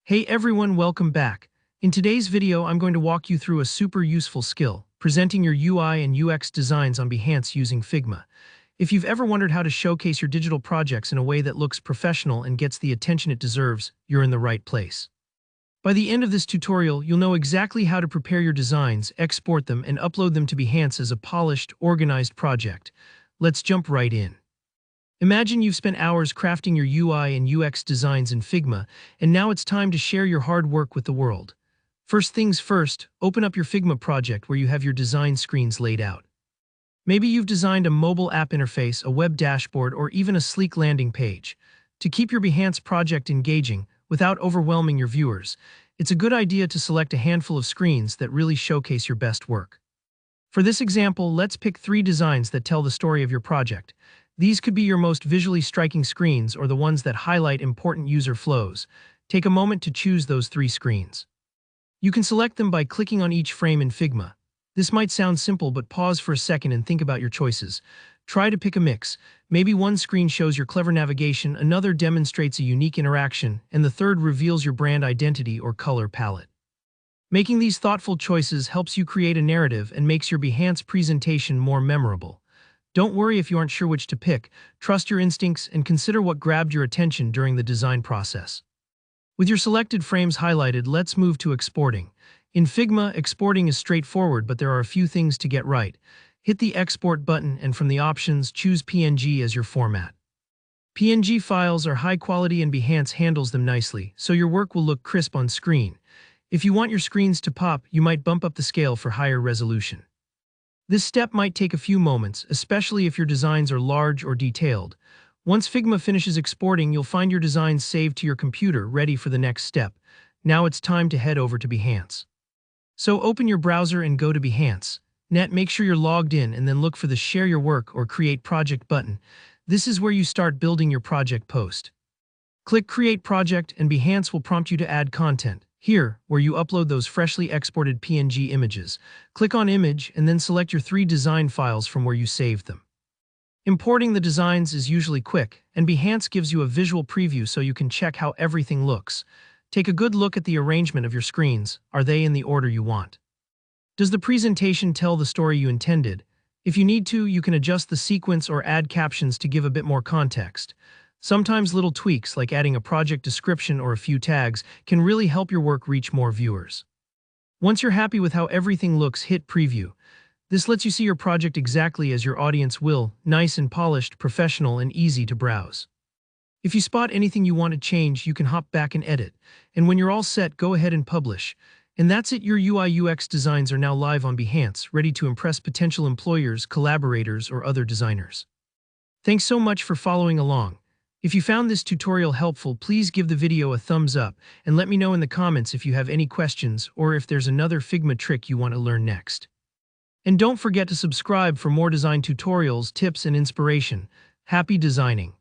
Hey everyone, welcome back. In today's video, I'm going to walk you through a super useful skill, presenting your UI and UX designs on Behance using Figma. If you've ever wondered how to showcase your digital projects in a way that looks professional and gets the attention it deserves, you're in the right place. By the end of this tutorial, you'll know exactly how to prepare your designs, export them, and upload them to Behance as a polished, organized project. Let's jump right in. Imagine you've spent hours crafting your UI and UX designs in Figma, and now it's time to share your hard work with the world. First things first, open up your Figma project where you have your design screens laid out. Maybe you've designed a mobile app interface, a web dashboard, or even a sleek landing page. To keep your Behance project engaging, without overwhelming your viewers, it's a good idea to select a handful of screens that really showcase your best work. For this example, let's pick 3 designs that tell the story of your project. These could be your most visually striking screens or the ones that highlight important user flows. Take a moment to choose those 3 screens. You can select them by clicking on each frame in Figma. This might sound simple, but pause for a second and think about your choices. Try to pick a mix. Maybe one screen shows your clever navigation, another demonstrates a unique interaction, and the third reveals your brand identity or color palette. Making these thoughtful choices helps you create a narrative and makes your Behance presentation more memorable. Don't worry if you aren't sure which to pick. Trust your instincts and consider what grabbed your attention during the design process. With your selected frames highlighted, let's move to exporting. In Figma, exporting is straightforward, but there are a few things to get right. Hit the Export button and from the options, choose PNG as your format. PNG files are high quality and Behance handles them nicely, so your work will look crisp on screen. If you want your screens to pop, you might bump up the scale for higher resolution. This step might take a few moments, especially if your designs are large or detailed. Once Figma finishes exporting, you'll find your designs saved to your computer, ready for the next step. Now it's time to head over to Behance. So open your browser and go to Behance. Make sure you're logged in and then look for the Share Your Work or Create Project button. This is where you start building your project post. Click Create Project and Behance will prompt you to add content. Here, where you upload those freshly exported PNG images, click on Image and then select your 3 design files from where you saved them. Importing the designs is usually quick, and Behance gives you a visual preview so you can check how everything looks. Take a good look at the arrangement of your screens. Are they in the order you want? Does the presentation tell the story you intended? If you need to, you can adjust the sequence or add captions to give a bit more context. Sometimes little tweaks, like adding a project description or a few tags, can really help your work reach more viewers. Once you're happy with how everything looks, hit Preview. This lets you see your project exactly as your audience will, nice and polished, professional, and easy to browse. If you spot anything you want to change, you can hop back and edit. And when you're all set, go ahead and publish. And that's it, your UI UX designs are now live on Behance, ready to impress potential employers, collaborators, or other designers. Thanks so much for following along. If you found this tutorial helpful, please give the video a thumbs up and let me know in the comments if you have any questions or if there's another Figma trick you want to learn next. And don't forget to subscribe for more design tutorials, tips, and inspiration. Happy designing!